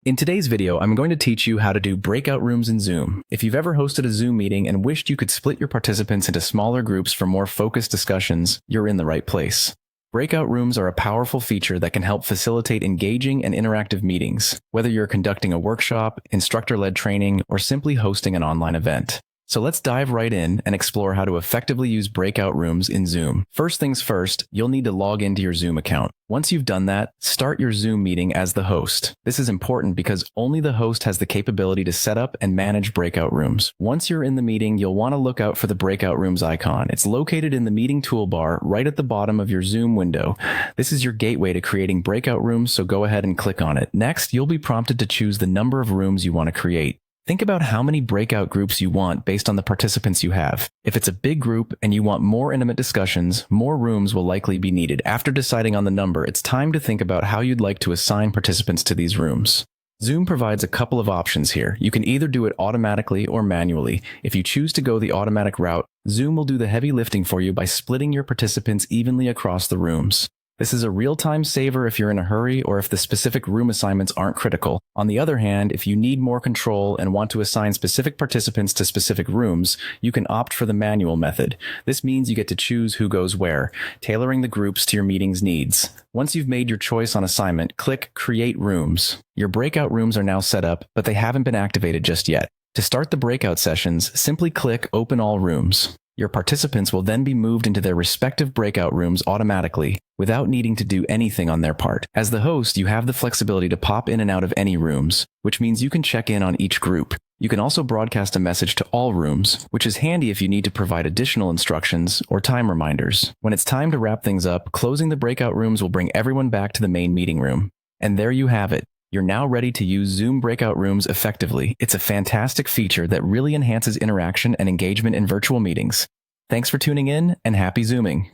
In today's video, I'm going to teach you how to do breakout rooms in Zoom. If you've ever hosted a Zoom meeting and wished you could split your participants into smaller groups for more focused discussions, you're in the right place. Breakout rooms are a powerful feature that can help facilitate engaging and interactive meetings, whether you're conducting a workshop, instructor-led training, or simply hosting an online event. So let's dive right in and explore how to effectively use breakout rooms in Zoom. First things first, you'll need to log into your Zoom account. Once you've done that, start your Zoom meeting as the host. This is important because only the host has the capability to set up and manage breakout rooms. Once you're in the meeting, you'll want to look out for the breakout rooms icon. It's located in the meeting toolbar right at the bottom of your Zoom window. This is your gateway to creating breakout rooms, so go ahead and click on it. Next, you'll be prompted to choose the number of rooms you want to create. Think about how many breakout groups you want based on the participants you have. If it's a big group and you want more intimate discussions, more rooms will likely be needed. After deciding on the number, it's time to think about how you'd like to assign participants to these rooms. Zoom provides a couple of options here. You can either do it automatically or manually. If you choose to go the automatic route, Zoom will do the heavy lifting for you by splitting your participants evenly across the rooms. This is a real-time saver if you're in a hurry or if the specific room assignments aren't critical. On the other hand, if you need more control and want to assign specific participants to specific rooms, you can opt for the manual method. This means you get to choose who goes where, tailoring the groups to your meeting's needs. Once you've made your choice on assignment, click Create Rooms. Your breakout rooms are now set up, but they haven't been activated just yet. To start the breakout sessions, simply click Open All Rooms. Your participants will then be moved into their respective breakout rooms automatically, without needing to do anything on their part. As the host, you have the flexibility to pop in and out of any rooms, which means you can check in on each group. You can also broadcast a message to all rooms, which is handy if you need to provide additional instructions or time reminders. When it's time to wrap things up, closing the breakout rooms will bring everyone back to the main meeting room. And there you have it. You're now ready to use Zoom breakout rooms effectively. It's a fantastic feature that really enhances interaction and engagement in virtual meetings. Thanks for tuning in, and happy Zooming.